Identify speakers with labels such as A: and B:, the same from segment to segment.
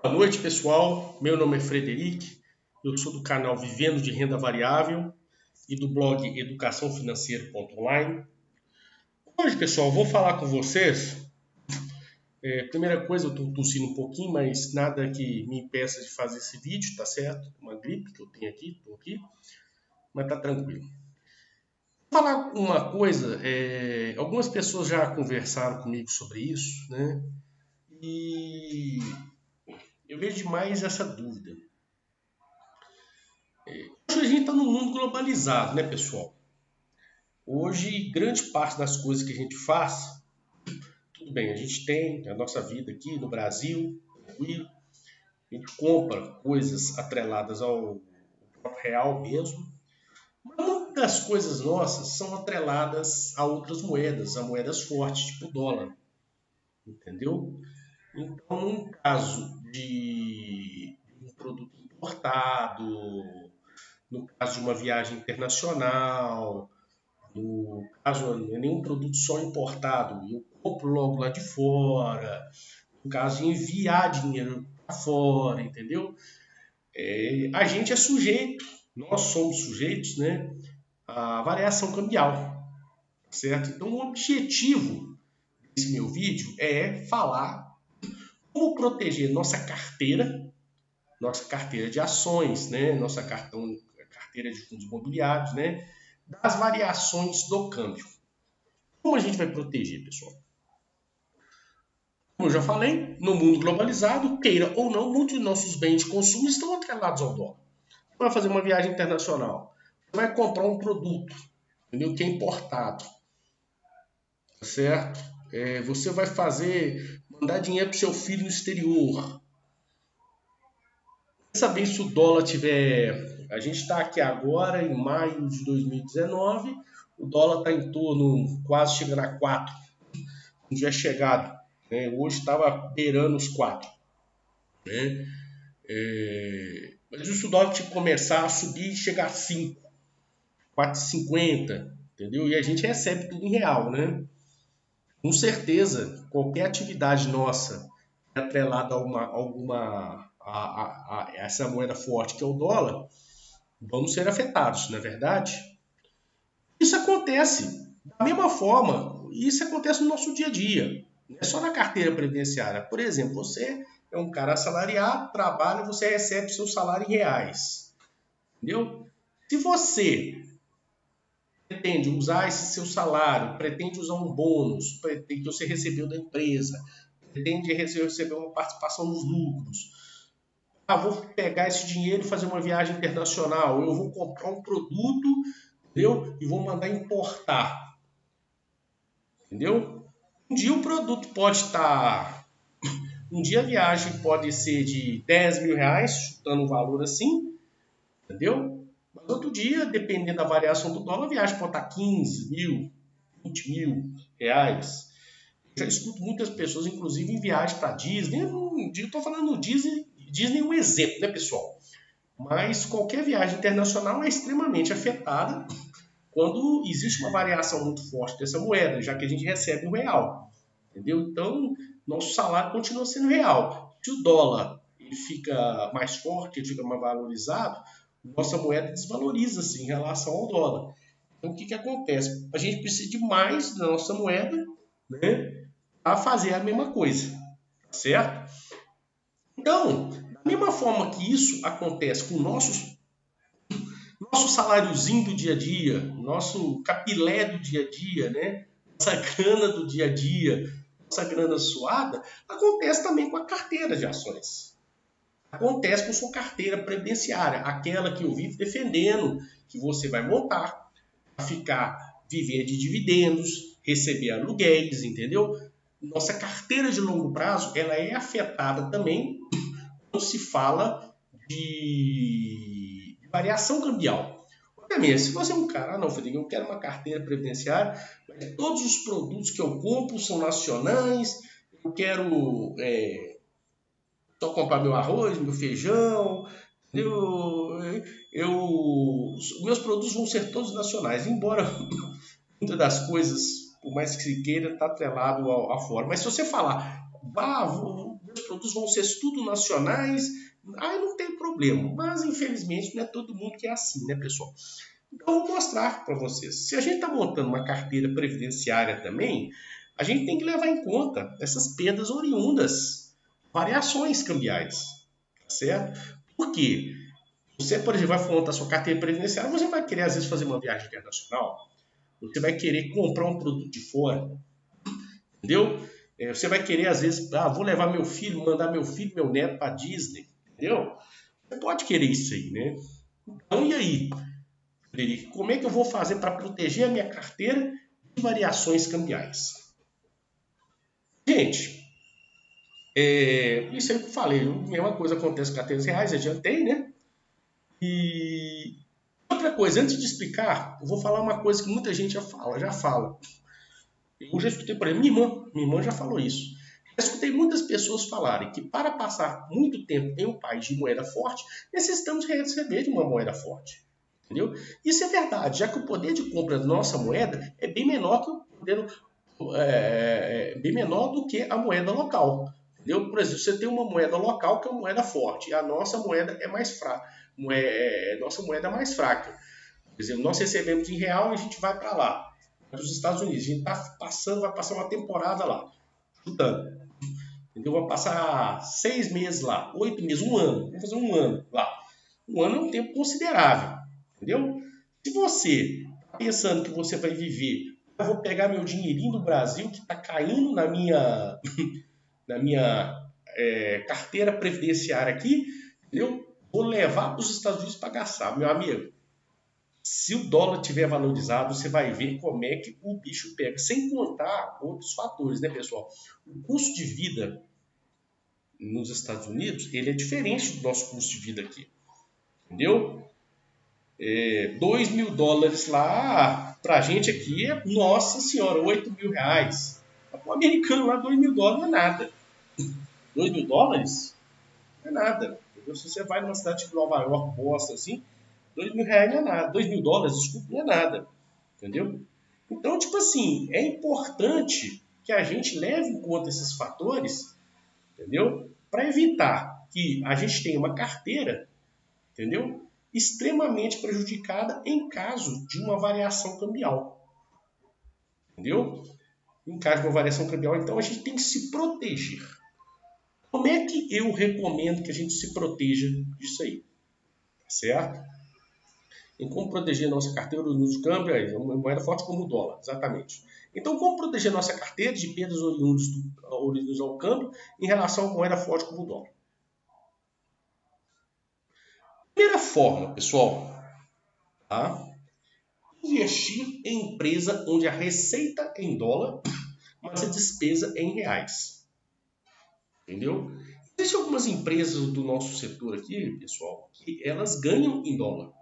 A: Boa noite, pessoal. Meu nome é Frederic, eu sou do canal Vivendo de Renda Variável e do blog educaçãofinanceira.online. Hoje, pessoal, vou falar com vocês. Primeira coisa, eu estou tossindo um pouquinho, mas nada que me impeça de fazer esse vídeo, tá certo? Uma gripe que eu tenho aqui, estou aqui, mas tá tranquilo. Vou falar uma coisa, algumas pessoas já conversaram comigo sobre isso, né? E eu vejo demais essa dúvida. Hoje a gente está num mundo globalizado, né, pessoal? Hoje, grande parte das coisas que a gente faz, tudo bem, a gente tem a nossa vida aqui no Brasil, tranquilo, a gente compra coisas atreladas ao próprio real mesmo, mas muitas das coisas nossas são atreladas a outras moedas, a moedas fortes, tipo o dólar, entendeu? Então, no caso de um produto importado, no caso de uma viagem internacional, no caso, não é nenhum produto só importado, eu compro logo lá de fora. No caso de enviar dinheiro para fora, entendeu? A gente é sujeito, nós somos sujeitos, né, à variação cambial, certo? Então, o objetivo desse meu vídeo é falar como proteger nossa carteira de ações, né, nossa carteira de fundos imobiliários, né, das variações do câmbio. Como a gente vai proteger, pessoal? Como eu já falei, no mundo globalizado, queira ou não, muitos de nossos bens de consumo estão atrelados ao dólar. Você vai fazer uma viagem internacional, você vai comprar um produto, entendeu? Que é importado, tá certo? Você vai mandar dinheiro para o seu filho no exterior. Pensa bem se o dólar tiver... A gente está aqui agora, em maio de 2019, o dólar está em torno, quase chegando a 4, um dia chegado. Hoje estava beirando os 4. Né? Mas se o dólar começar a subir e chegar a 5, 4,50, entendeu? E a gente recebe tudo em real, né? Com certeza, qualquer atividade nossa atrelada a essa moeda forte que é o dólar, vamos ser afetados, não é verdade? Isso acontece da mesma forma, isso acontece no nosso dia a dia, não é só na carteira previdenciária. Por exemplo, você é um cara assalariado, trabalha, você recebe seu salário em reais, entendeu? Se você pretende usar esse seu salário, pretende usar um bônus, pretende que você recebeu da empresa, pretende receber uma participação nos lucros. Vou pegar esse dinheiro e fazer uma viagem internacional, eu vou comprar um produto, entendeu? E vou mandar importar, entendeu? Um dia o produto pode estar... Um dia a viagem pode ser de 10 mil reais, chutando um valor assim, entendeu? Mas outro dia, dependendo da variação do dólar, a viagem pode estar 15 mil, 20 mil reais. Eu já escuto muitas pessoas, inclusive em viagem para Disney. Eu estou falando no Disney é um exemplo, né, pessoal? Mas qualquer viagem internacional é extremamente afetada quando existe uma variação muito forte dessa moeda, já que a gente recebe o real, entendeu? Então, nosso salário continua sendo real. Se o dólar ele fica mais forte, ele fica mais valorizado, nossa moeda desvaloriza-se em relação ao dólar. Então, o que acontece? A gente precisa de mais da nossa moeda, né, para fazer a mesma coisa, certo? Então, da mesma forma que isso acontece com o nosso saláriozinho do dia a dia, nosso capilé do dia a dia, né, nossa grana do dia a dia, nossa grana suada, acontece também com a carteira de ações. Acontece com sua carteira previdenciária, aquela que eu vivo defendendo, que você vai montar, viver de dividendos, receber aluguéis, entendeu? Nossa carteira de longo prazo, ela é afetada também quando se fala de variação cambial. Obviamente, se você é um cara, não, Frederico, eu quero uma carteira previdenciária, mas todos os produtos que eu compro são nacionais, eu quero só comprar meu arroz, meu feijão, meus produtos vão ser todos nacionais, embora muitas das coisas, por mais que se queira, está atrelado a fora. Mas se você falar, Meus produtos vão ser tudo nacionais, aí não tem problema. Mas, infelizmente, não é todo mundo que é assim, né, pessoal? Então, eu vou mostrar para vocês. Se a gente está montando uma carteira previdenciária também, a gente tem que levar em conta essas perdas oriundas, variações cambiais, tá certo? Por quê? Você, por exemplo, vai montar sua carteira previdenciária, você vai querer, às vezes, fazer uma viagem internacional, você vai querer comprar um produto de fora, entendeu? Você vai querer, às vezes, vou levar meu filho, mandar meu filho, meu neto para Disney, entendeu? Você pode querer isso aí, né? Então, e aí? Frederico, como é que eu vou fazer para proteger a minha carteira de variações cambiais? Gente, isso aí que eu falei, a mesma coisa acontece com carteiras reais, adiantei, né? E outra coisa, antes de explicar, eu vou falar uma coisa que muita gente já fala. Eu já escutei, por exemplo, minha irmã já falou isso. Já escutei muitas pessoas falarem que para passar muito tempo em um país de moeda forte, necessitamos receber de uma moeda forte. Entendeu? Isso é verdade, já que o poder de compra da nossa moeda é bem menor que o poder, bem menor do que a moeda local. Entendeu? Por exemplo, você tem uma moeda local que é uma moeda forte, e a nossa moeda é mais fraca. Nossa moeda é mais fraca. Por exemplo, nós recebemos em real e a gente vai para lá, para os Estados Unidos. A gente vai passar uma temporada lá, estudando. Entendeu? Vai passar 6 meses lá, 8 meses, um ano. Vamos fazer um ano lá. Um ano é um tempo considerável. Entendeu? Se você está pensando que você vai viver, eu vou pegar meu dinheirinho do Brasil que está caindo na minha, na minha carteira previdenciária aqui, entendeu? Vou levar para os Estados Unidos para gastar. Meu amigo, se o dólar tiver valorizado, você vai ver como é que o bicho pega. Sem contar outros fatores, né, pessoal? O custo de vida nos Estados Unidos, ele é diferente do nosso custo de vida aqui. Entendeu? 2 mil dólares lá, pra gente aqui é, nossa senhora, 8 mil reais. Para o americano lá, 2 mil dólares não é nada. 2 mil dólares não é nada. Entendeu? Se você vai numa cidade tipo Nova York, Boston, assim, 2 mil reais não é nada. 2 mil dólares, desculpa, não é nada. Entendeu? Então, tipo assim, é importante que a gente leve em conta esses fatores, entendeu? Para evitar que a gente tenha uma carteira, entendeu? Extremamente prejudicada em caso de uma variação cambial. Entendeu? Em caso de uma variação cambial, então a gente tem que se proteger. Como é que eu recomendo que a gente se proteja disso aí? Certo? Em como proteger nossa carteira do câmbio, é uma moeda forte como o dólar, exatamente. Então, como proteger nossa carteira de perdas oriundas ao câmbio em relação a moeda forte como o dólar? Primeira forma, pessoal, tá? Investir em empresa onde a receita é em dólar, mas a despesa é em reais. Entendeu? Existem algumas empresas do nosso setor aqui, pessoal, que elas ganham em dólar,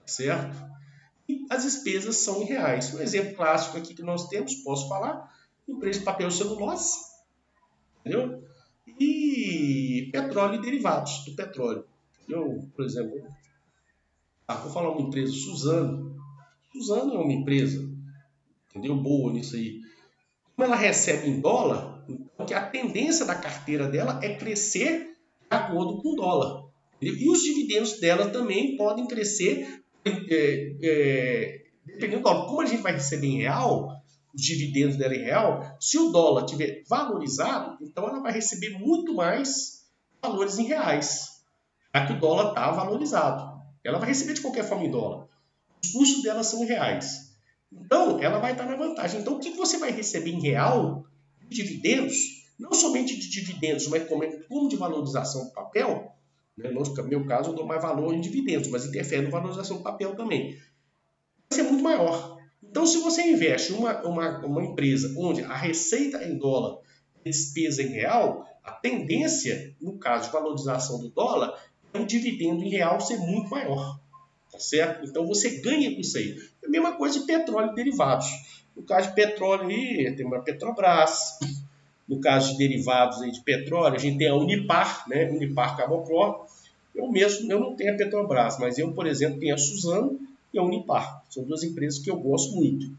A: certo? E as despesas são em reais. Um exemplo clássico aqui que nós temos, posso falar, empresa de papel e celulose, entendeu? E petróleo e derivados do petróleo. Entendeu? Por exemplo, vou falar uma empresa, Suzano. Suzano é uma empresa, entendeu? Boa nisso aí. Como ela recebe em dólar, então que a tendência da carteira dela é crescer de acordo com o dólar. E os dividendos dela também podem crescer dependendo do dólar. Como a gente vai receber em real, os dividendos dela em real, se o dólar estiver valorizado, então ela vai receber muito mais valores em reais, já que o dólar está valorizado. Ela vai receber de qualquer forma em dólar. Os custos dela são em reais. Então, ela vai estar na vantagem. Então, o que você vai receber em real de dividendos, não somente de dividendos, mas como de valorização do papel, né? No meu caso, eu dou mais valor em dividendos, mas interfere na valorização do papel também. Vai ser muito maior. Então, se você investe em uma empresa onde a receita é em dólar e a despesa é em real, a tendência, no caso de valorização do dólar, é o dividendo em real ser muito maior. Tá certo? Então você ganha com isso aí. É a mesma coisa de petróleo e derivados. No caso de petróleo aí, tem uma Petrobras. No caso de derivados aí de petróleo, a gente tem a Unipar, né? Unipar Carboclor. Eu não tenho a Petrobras, mas eu, por exemplo, tenho a Suzano e a Unipar. São duas empresas que eu gosto muito.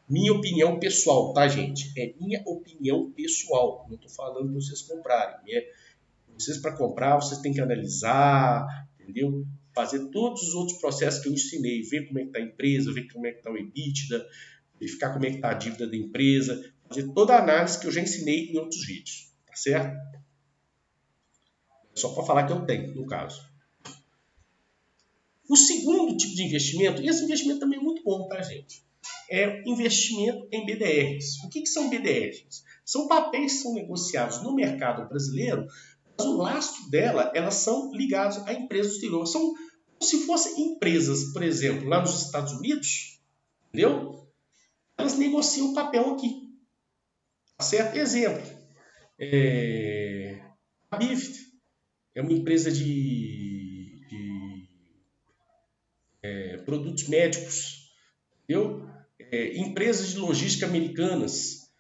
A: Minha opinião pessoal, tá, gente? É minha opinião pessoal. Não estou falando para vocês comprarem. Vocês, para comprar, vocês têm que analisar, entendeu? Fazer todos os outros processos que eu ensinei. Ver como é que está a empresa, ver como é que está o EBITDA, verificar como é que está a dívida da empresa. Fazer toda a análise que eu já ensinei em outros vídeos. Tá certo? Só para falar que eu tenho, no caso. O segundo tipo de investimento, e esse investimento também é muito bom, tá, gente? É investimento em BDRs. O que são BDRs? São papéis que são negociados no mercado brasileiro, mas o lastro dela, elas são ligadas a empresas do exterior. São como se fossem empresas, por exemplo, lá nos Estados Unidos, entendeu? Elas negociam papel aqui. Certo? Exemplo, a BIFT é uma empresa de produtos médicos, entendeu? Empresas de logística americanas,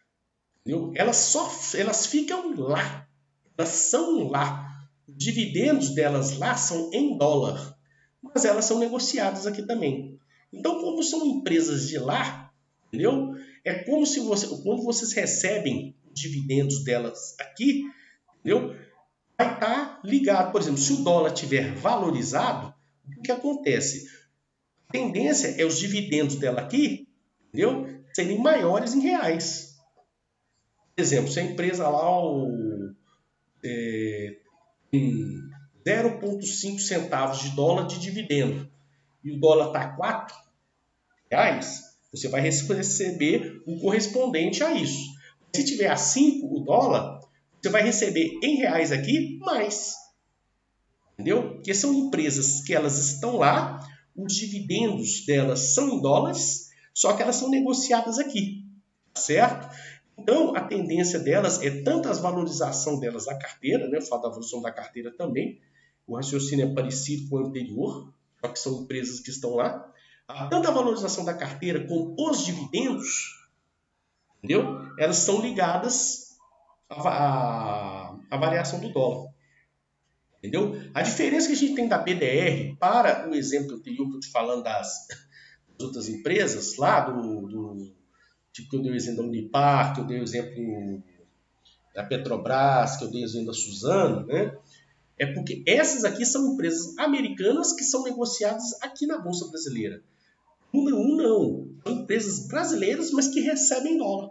A: entendeu? Elas ficam lá, elas são lá. Os dividendos delas lá são em dólar, mas elas são negociadas aqui também. Então, como são empresas de lá, entendeu? É como se quando vocês recebem os dividendos delas aqui, entendeu? Vai estar ligado, por exemplo, se o dólar tiver valorizado, o que acontece? A tendência é os dividendos dela aqui, entendeu? Serem maiores em reais. Por exemplo, se a empresa lá tem 0,5 centavos de dólar de dividendo e o dólar está a R$ 4, você vai receber o correspondente a isso. Se tiver a 5 o dólar, você vai receber em reais aqui mais. Entendeu? Porque são empresas que elas estão lá, os dividendos delas são em dólares, só que elas são negociadas aqui, certo? Então, a tendência delas é tanto a valorização delas da carteira, né? Eu falo da valorização da carteira também, o raciocínio é parecido com o anterior, só que são empresas que estão lá, tanto a valorização da carteira como os dividendos, entendeu? Elas são ligadas à variação do dólar. Entendeu? A diferença que a gente tem da BDR para o exemplo anterior que eu te falando das outras empresas, lá tipo que eu dei o exemplo da Unipar, que eu dei o exemplo da Petrobras, que eu dei o exemplo da Suzano, né? É porque essas aqui são empresas americanas que são negociadas aqui na Bolsa Brasileira. Número um, não. São empresas brasileiras, mas que recebem dólar.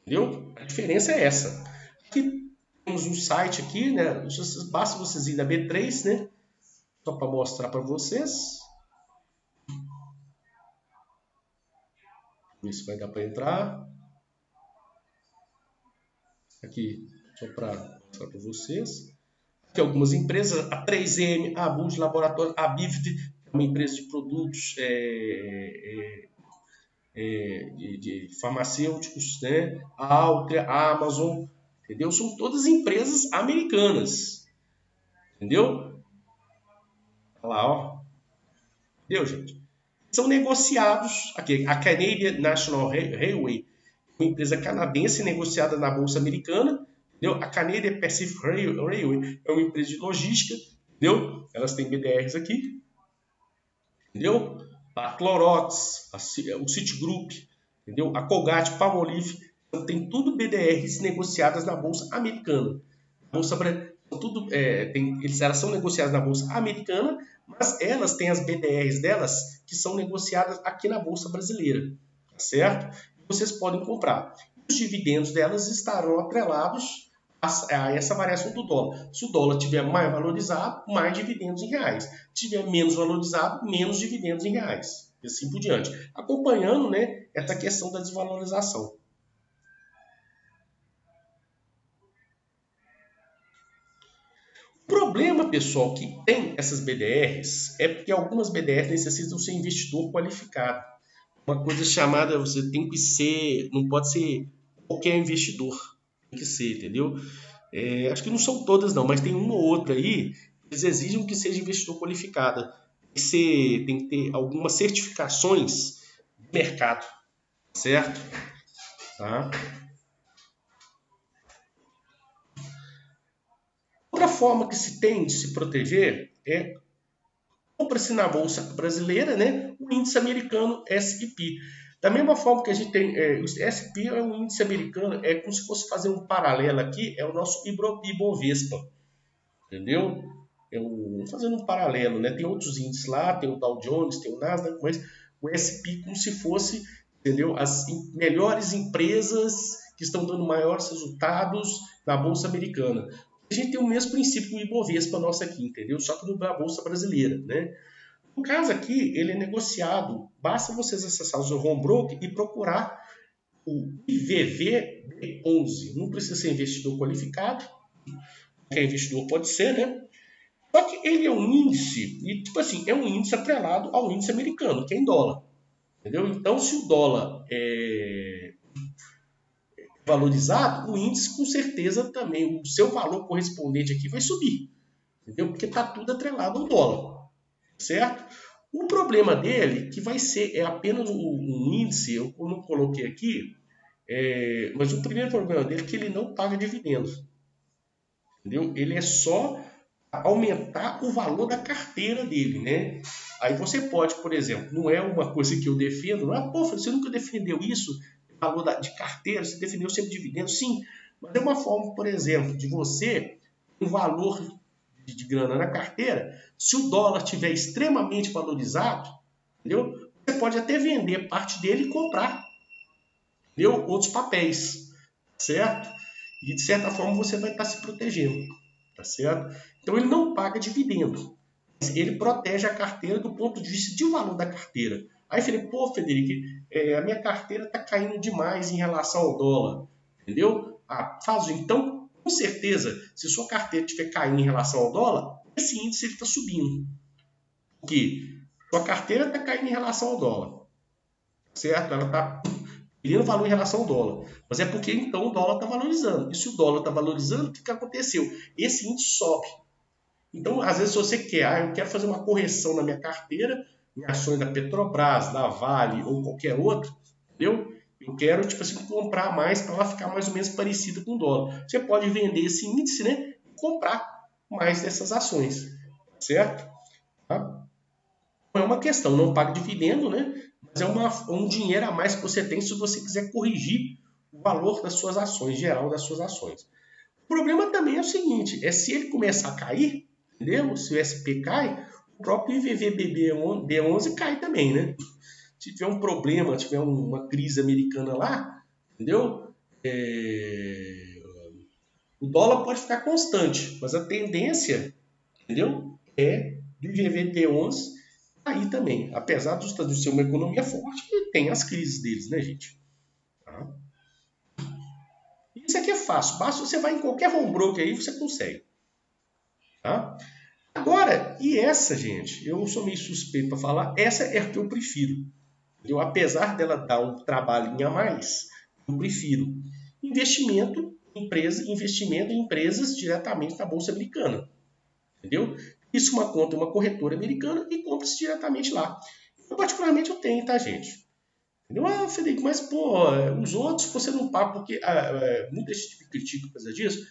A: Entendeu? A diferença é essa. Aqui temos um site aqui, né? Basta vocês irem na B3, né? Só para mostrar para vocês. Ver se vai dar para entrar. Aqui, só para mostrar para vocês. Aqui algumas empresas, a 3M, a Bud Laboratório, a BIFD, uma empresa de produtos de farmacêuticos, né? A Altria, a Amazon, entendeu? São todas empresas americanas, entendeu? Olha lá, ó. Entendeu, gente? São negociados aqui. A Canadian National Railway, uma empresa canadense negociada na Bolsa Americana. Entendeu? A Canadian Pacific Railway é uma empresa de logística. Entendeu? Elas têm BDRs aqui. Entendeu? A Clorox, o Citigroup, entendeu? A Colgate, Palmolive, então, tem tudo BDRs negociadas na Bolsa Americana. Bolsa tudo, elas são negociadas na Bolsa Americana, mas elas têm as BDRs delas que são negociadas aqui na Bolsa Brasileira, tá certo? Vocês podem comprar. Os dividendos delas estarão atrelados a essa variação do dólar. Se o dólar estiver mais valorizado, mais dividendos em reais. Se estiver menos valorizado, menos dividendos em reais. E assim por diante. Acompanhando, né, essa questão da desvalorização. O problema, pessoal, que tem essas BDRs é porque algumas BDRs necessitam ser investidor qualificado. Uma coisa chamada, você tem que ser, não pode ser qualquer investidor. Tem que ser, entendeu? Acho que não são todas não, mas tem uma ou outra aí, eles exigem que seja investidor qualificado. Tem que ter algumas certificações de mercado, certo? Tá? Outra forma que se tem de se proteger compra-se na Bolsa Brasileira, né, o índice americano S&P. Da mesma forma que a gente tem, o S&P é um índice americano, é como se fosse fazer um paralelo aqui, é o nosso Ibovespa, entendeu? Fazendo um paralelo, né? Tem outros índices lá, tem o Dow Jones, tem o Nasdaq, mas o S&P como se fosse, entendeu? As melhores empresas que estão dando maiores resultados na Bolsa Americana. A gente tem o mesmo princípio do Ibovespa nosso aqui, entendeu? Só que na Bolsa Brasileira, né? No caso aqui, ele é negociado. Basta vocês acessar o seu home broker e procurar o IVVB11. Não precisa ser investidor qualificado. Qualquer investidor pode ser, né? Só que ele é um índice, e tipo assim, é um índice atrelado ao índice americano, que é em dólar. Entendeu? Então, se o dólar é valorizado, o índice com certeza também, o seu valor correspondente aqui vai subir. Entendeu? Porque está tudo atrelado ao dólar. Certo? O problema dele, que vai ser, é apenas um índice, eu não coloquei aqui, mas o primeiro problema dele é que ele não paga dividendos. Entendeu? Ele é só aumentar o valor da carteira dele, né? Aí você pode, por exemplo, não é uma coisa que eu defendo, você nunca defendeu isso, valor de carteira, você defendeu sempre dividendos, sim, mas é uma forma, por exemplo, de você, um valor de grana na carteira, se o dólar estiver extremamente valorizado, entendeu? Você pode até vender parte dele e comprar, entendeu? Outros papéis, certo? E de certa forma você vai estar se protegendo, tá certo? Então ele não paga dividendo, mas ele protege a carteira do ponto de vista de valor da carteira. Aí eu falei, pô, Federico, a minha carteira está caindo demais em relação ao dólar, entendeu? Então, com certeza, se sua carteira estiver caindo em relação ao dólar, esse índice está subindo. Porque sua carteira está caindo em relação ao dólar, certo? Ela está perdendo valor em relação ao dólar. Mas é porque então o dólar está valorizando. E se o dólar está valorizando, o que aconteceu? Esse índice sobe. Então, às vezes, se você quer, eu quero fazer uma correção na minha carteira, em ações da Petrobras, da Vale ou qualquer outro, entendeu? Eu quero, tipo assim, comprar mais para ela ficar mais ou menos parecida com o dólar. Você pode vender esse índice, né? E comprar mais dessas ações, certo? Tá? Não é uma questão, não paga dividendo, né? Mas é um dinheiro a mais que você tem se você quiser corrigir o valor das suas ações, geral das suas ações. O problema também é o seguinte, se ele começar a cair, entendeu? Se o SP cai, o próprio IVVB11 cai também, né? Se tiver um problema, tiver uma crise americana lá, entendeu? O dólar pode ficar constante, mas a tendência, entendeu? É do IVVB11 cair também. Apesar dos Estados Unidos ser uma economia forte, tem as crises deles, né, gente? Tá? Isso aqui é fácil. Basta você vai em qualquer home broker aí, você consegue. Tá? Agora, e essa, gente, eu sou meio suspeito para falar, essa é a que eu prefiro. Eu, apesar dela dar um trabalhinho a mais, eu prefiro investimento em empresas diretamente na Bolsa Americana. Entendeu? Isso uma conta, uma corretora americana e compra-se diretamente lá. Eu, particularmente, eu tenho, tá, gente? Entendeu? Federico, mas, pô, os outros você não paga, porque muita gente me critica por causa disso,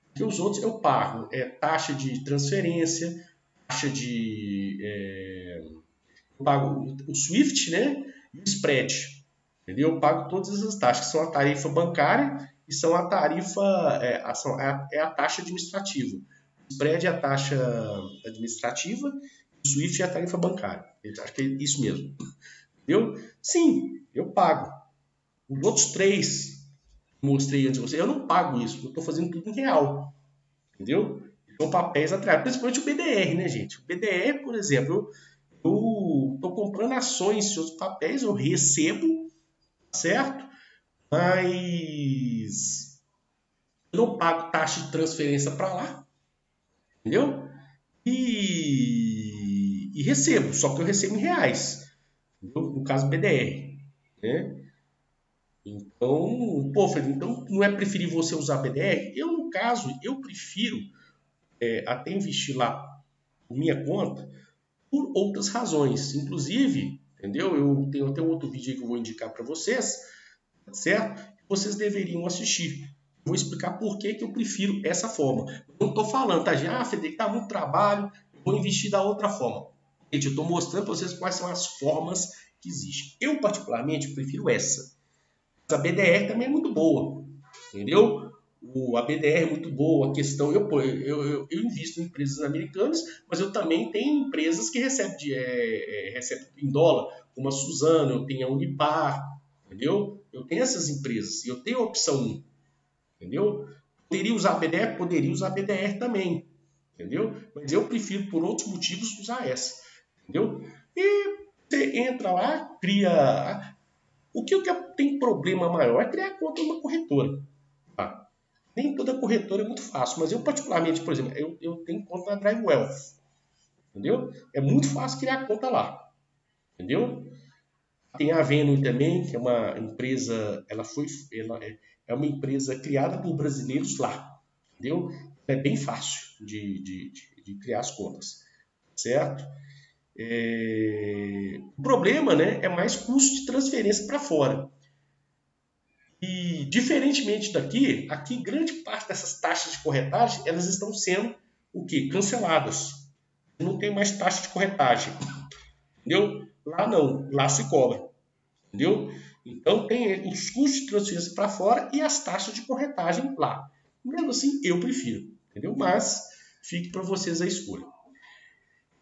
A: porque os outros eu pago taxa de transferência, taxa de... eu pago o SWIFT, né? E o spread. Entendeu? Eu pago todas essas taxas, que são a tarifa bancária e são a tarifa... é a taxa administrativa. O spread é a taxa administrativa e o SWIFT é a tarifa bancária. Acho que é isso mesmo. Entendeu? Sim, eu pago. Os outros 3 que mostrei antes de você, eu não pago isso. Eu estou fazendo tudo em real. Entendeu? São papéis atrás. Principalmente o BDR, né, gente? O BDR, por exemplo, eu estou comprando ações de outros papéis, eu recebo, certo? Mas eu não pago taxa de transferência para lá. Entendeu? E recebo, só que eu recebo em reais. Entendeu? No caso BDR. Né? Então, pô, Fred, então não é preferível você usar BDR? Eu, no caso, eu prefiro até investir lá por minha conta por outras razões. Inclusive, entendeu? Eu tenho até um outro vídeo aí que eu vou indicar para vocês, certo? Vocês deveriam assistir. Vou explicar por que eu prefiro essa forma. Não estou falando, tá, gente? Federico, dá muito trabalho, vou investir da outra forma. Gente, eu estou mostrando para vocês quais são as formas que existe. Eu, particularmente, prefiro essa. A BDR também é muito boa, entendeu? A BDR é muito boa, a questão... Eu invisto em empresas americanas, mas eu também tenho empresas que recebem em dólar, como a Suzano, eu tenho a Unipar, entendeu? Eu tenho essas empresas, eu tenho a opção 1, entendeu? Poderia usar a BDR? Poderia usar a BDR também, entendeu? Mas eu prefiro, por outros motivos, usar essa, entendeu? E você entra lá, cria... O que tem problema maior é criar conta numa corretora. Tá? Nem toda corretora é muito fácil, mas eu particularmente, por exemplo, eu tenho conta na Drive Wealth, entendeu? É muito fácil criar conta lá, entendeu? Tem a Venue também, que é uma empresa, ela é uma empresa criada por brasileiros lá, entendeu? É bem fácil de criar as contas, certo? O problema, né, é mais custo de transferência para fora. E, diferentemente daqui, aqui grande parte dessas taxas de corretagem, elas estão sendo o quê? Canceladas. Não tem mais taxa de corretagem. Entendeu? Lá não, lá se cobra. Entendeu? Então tem os custos de transferência para fora e as taxas de corretagem lá. Mesmo assim, eu prefiro. Entendeu? Mas fique para vocês a escolha.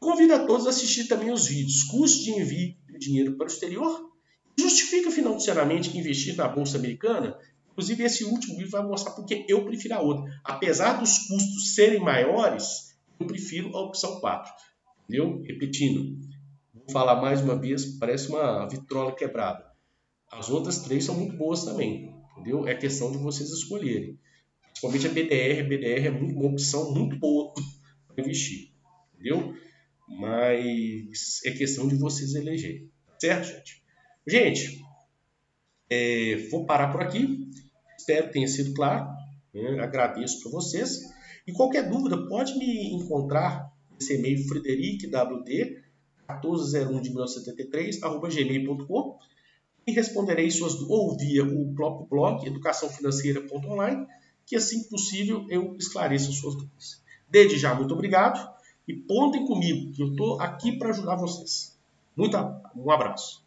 A: Convido a todos a assistir também os vídeos. Custo de envio de dinheiro para o exterior. Justifica financeiramente investir na Bolsa Americana? Inclusive, esse último vídeo vai mostrar porque eu prefiro a outra. Apesar dos custos serem maiores, eu prefiro a opção 4. Entendeu? Repetindo, vou falar mais uma vez, parece uma vitrola quebrada. As outras 3 são muito boas também. Entendeu? É questão de vocês escolherem. Principalmente a BDR. A BDR é uma opção muito boa para investir. Entendeu? Mas é questão de vocês elegerem. Certo, gente? Gente, vou parar por aqui. Espero que tenha sido claro. Né? Agradeço para vocês. E qualquer dúvida, pode me encontrar nesse e-mail frederic.wd1401/1973 @gmail.com e responderei suas dúvidas ou via o próprio blog educaçãofinanceira.online, que assim que possível eu esclareço as suas dúvidas. Desde já, muito obrigado e contem comigo, que eu estou aqui para ajudar vocês. Um abraço.